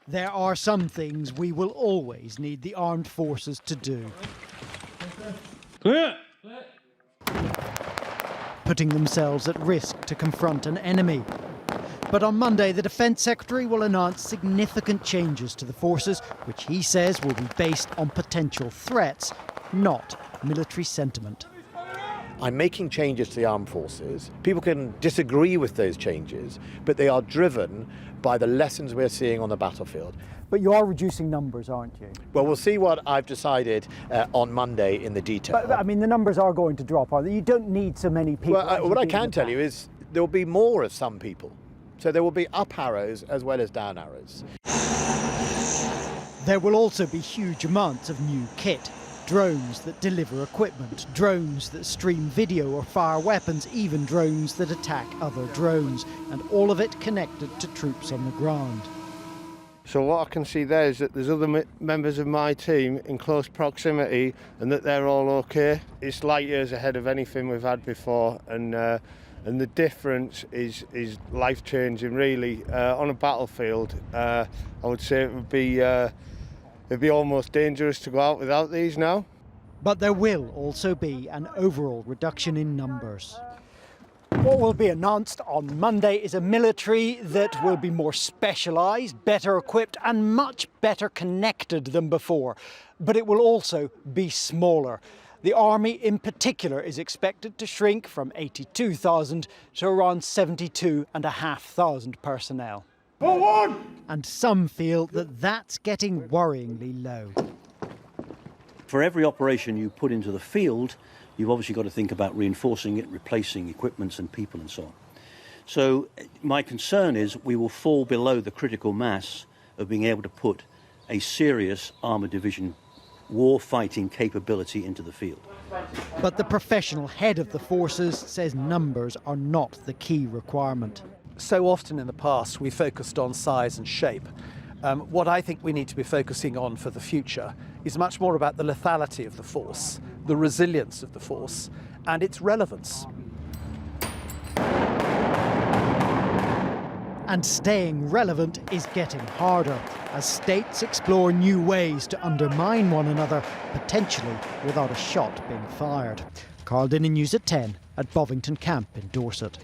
There are some things we will always need the armed forces to do. Clear. Putting themselves at risk to confront an enemy. But on Monday, the Defence Secretary will announce significant changes to the forces, which he says will be based on potential threats, not military sentiment. I'm making changes to the armed forces. People can disagree with those changes, but they are driven by the lessons we're seeing on the battlefield. But you are reducing numbers, aren't you? Well, we'll see what I've decided on Monday in the detail. But I mean, the numbers are going to drop, aren't they? You don't need so many people. Well, what I can tell you is there will be more of some people. So there will be up arrows as well as down arrows. There will also be huge amounts of new kit. Drones that deliver equipment, drones that stream video or fire weapons, even drones that attack other drones, and all of it connected to troops on the ground. So what I can see there is that there's other members of my team in close proximity and that they're all okay. It's light years ahead of anything we've had before, and the difference is life-changing, really. On a battlefield, I would say it'd be almost dangerous to go out without these now. But there will also be an overall reduction in numbers. What will be announced on Monday is a military that will be more specialised, better equipped and much better connected than before. But it will also be smaller. The army in particular is expected to shrink from 82,000 to around 72,500 personnel. Forward! And some feel that that's getting worryingly low. For every operation you put into the field, you've obviously got to think about reinforcing it, replacing equipment and people and so on. So my concern is we will fall below the critical mass of being able to put a serious armoured division war-fighting capability into the field. But the professional head of the forces says numbers are not the key requirement. So often in the past we focused on size and shape. What I think we need to be focusing on for the future is much more about the lethality of the force, the resilience of the force, and its relevance. And staying relevant is getting harder as states explore new ways to undermine one another, potentially without a shot being fired. Carl Dinnan, News at 10 at Bovington Camp in Dorset.